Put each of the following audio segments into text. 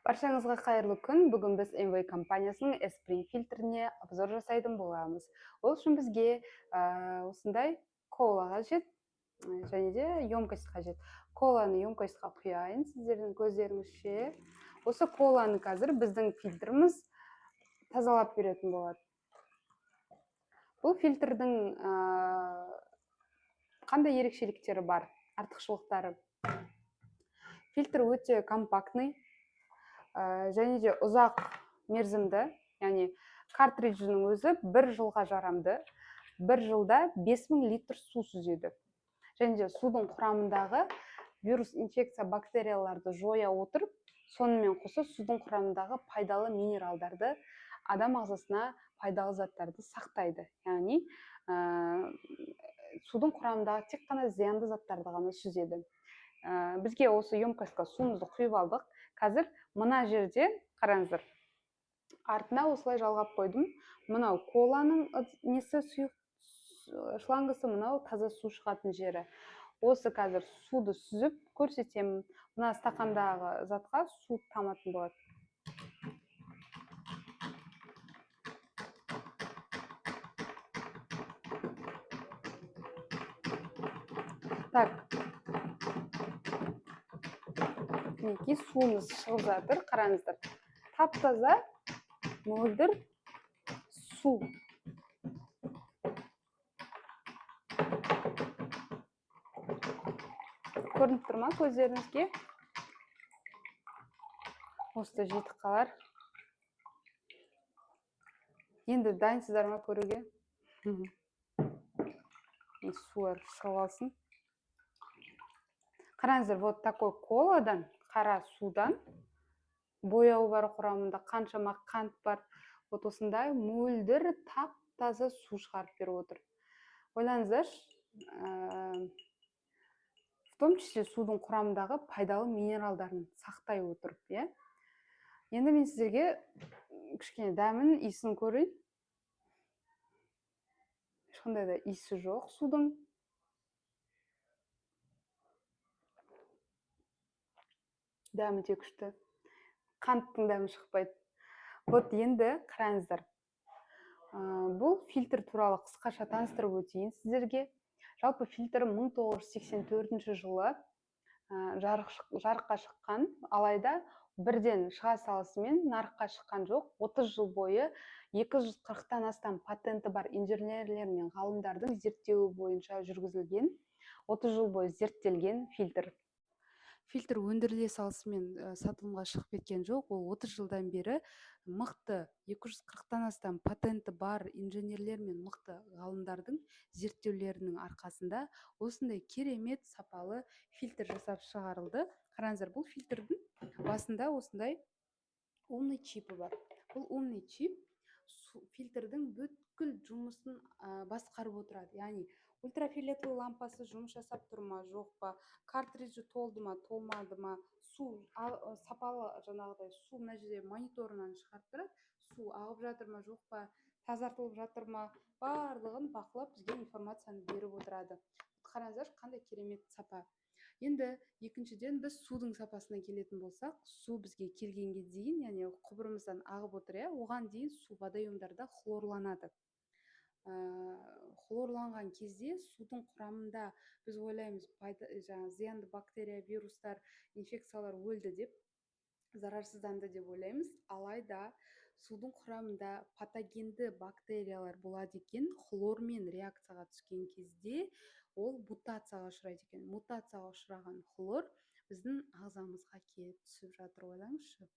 Баршаңызға қайырлы күн. Бүгін біз MV компаниясының Esprit фильтріне обзор жасайтын боламыз. Ол үшін бізге осындай кола қажет, және де емкость қажет. Коланы емкостьқа құяйын сіздердің көздеріңізше. Осы коланы қазір біздің фильтріміз тазалап беретін болады. Бұл фильтрдің қандай ерекшеліктері бар, артықшылықтары? Фильтр өте компактный, және де ұзақ мерзімді, яғни картриджінің өзі 1 жылға жарамды. 1 жылда 5000 литр су сүзеді. Және де судың құрамындағы вирус, инфекция, бактерияларды жоя отырып, сонымен қоса судың құрамындағы пайдалы минералдарды, адам ағзасына пайдалы заттарды сақтайды. Яғни судың құрамындағы тек қана зиянды заттарды ғана сүзеді. Бізге осы емкостьқа суымызды құйып алдық. Қазір мына жерде қараңыздар. Артына осылай жалғап қойдым. Мынау коланың несі, сұйық шлангысы, мынау таза су шығатын жері. Осы қазір суды сүзіп көрсетемін. Мына стақандағы затқа су таматын болады. Так. Мінекей суымыз шығып жатыр, қараңыздар. Тап-таза мөлдір су. Көрініп тұр ма көздеріңізге? Осы жетіп қалар. Енді дайынсыздар ма көруге? Суар шығып алсын. Қараңыздар, вот такой коладан, қара судан, бояу бар құрамында, қаншама қант бар, вот осындай мөлдір тап-таза су шығарып беріп отыр. Ойлаңыздар, в том числе судың құрамындағы пайдалы минералдарын сақтай отырып, е? Енді мен сіздерге кішкене дәмін, иісін көрейін. Ешқандай да иісі жоқ судың. Дәмі тек күшті. Қанттың дәмі шықпайды. Вот енді қараңыздар. Бұл фильтр туралы қысқаша таныстырып өтейін сіздерге. Жалпы фильтр 1984 жылы жарыққа шыққан, алайда бірден шыға салысымен нарыққа шыққан жоқ. 30 жыл бойы 240-тан астам патенті бар инженерлер мен ғалымдардың зерттеуі бойынша жүргізілген, 30 жыл бойы зерттелген фильтр. Фильтр өндіріле салысымен сатылымға шығып кеткен жоқ. Ол 30 жылдан бері мықты 240-тан астам патенті бар инженерлер мен мықты ғалымдардың зерттеулерінің арқасында осындай керемет сапалы фильтр жасап шығарылды. Қараңыздар, бұл фильтрдің басында осындай умный чипі бар. Бұл умный чип фильтрдің бүткіл жұмысын басқарып отырады. Яғни ультрафиолетовый лампасы жұмыс жасап тұрма, жоқ па, картриджі толды ма, толмады ма, су сапалы, жаңағыдай су мына жерде мониторынан шығарып тұрады, су ағып жатыр ма, жоқ па, тазартылып жатыр ма, барлығын бақылап бізге информацияны беріп отырады. Қараңыздар, қандай керемет сапа. Енді екіншіден біз судың сапасына келетін болсақ, су бізге келгенге дейін, яғни құбырымыздан ағып отыр, оған дейін су водоемдарда хлорланады. Хлорланған кезде судың құрамында біз ойлаймыз, зиянды бактерия, вирустар, инфекциялар өлді деп, зарарсызданды деп ойлаймыз. Алайда судың құрамында патогенді бактериялар болады екен, хлормен реакцияға түскен кезде ол мутацияға ұшырайды екен. Мутацияға ұшыраған хлор біздің ағзамызға келіп түсіп жатыр, ойлаңызшы.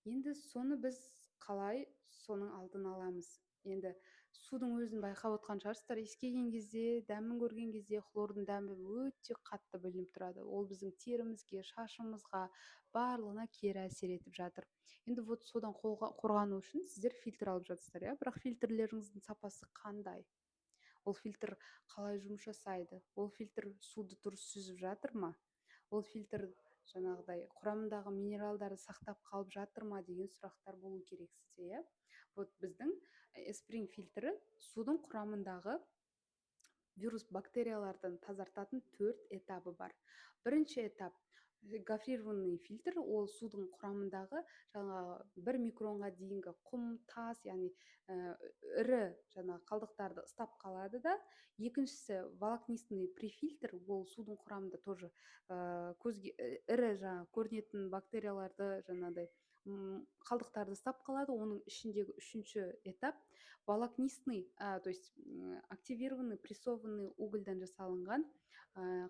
Енді соны біз қалай соның алдын аламыз? Енді судың өзін байқап отқан шығарсыздар, иіскеген кезде, дәмін көрген кезде хлордың дәмі өте қатты білініп тұрады. Ол біздің терімізге, шашымызға, барлығына кері әсер етіп жатыр. Енді вот содан қорғану үшін сіздер фильтр алып жатсыздар, бірақ фильтрлеріңіздің сапасы қандай? Ол фильтр қалай жұмыс жасайды? Ол фильтр суды дұрыс сүзіп жатыр ма? Ол фильтр жаңағыдай құрамындағы минералдарды сақтап қалып жатыр ма деген сұрақтар болу керек сізде. Вот біздің Esprit фильтрі судың құрамындағы вирус бактериялардан тазартатын 4 этабы бар. Бірінші этап гофрированный фильтр ол судың құрамындағы жаңағы 1 микронға дейінгі құм, тас, яғни ірі жаңағы қалдықтарды ұстап қалады да. Екіншісі волокнистый префильтр, ол судың құрамында тоже көзге ірі жаңағы көрінетін бактерияларды жаңағыдай қалдықтарды ұстап қалады. Оның ішіндегі үшінші этап волокнистный, то есть активированный прессованный угольдан жасалынған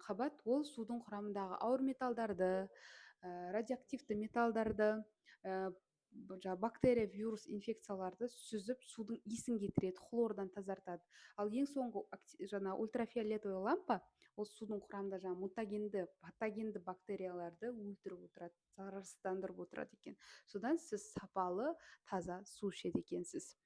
қабат. Ол судың құрамындағы ауыр металдарды, радиоактивті металдарды, бактерия, вирус, инфекцияларды сүзіп, судың иісін кетіреді, хлордан тазартады. Ал ең соңғы жаңа ультрафиолетовый лампа, ол судың құрамында жаңа мутагенді, патогенді бактерияларды өлтіріп отырады, зарарсыздандырып отырады екен. Содан сіз сапалы, таза су ішеді екенсіз.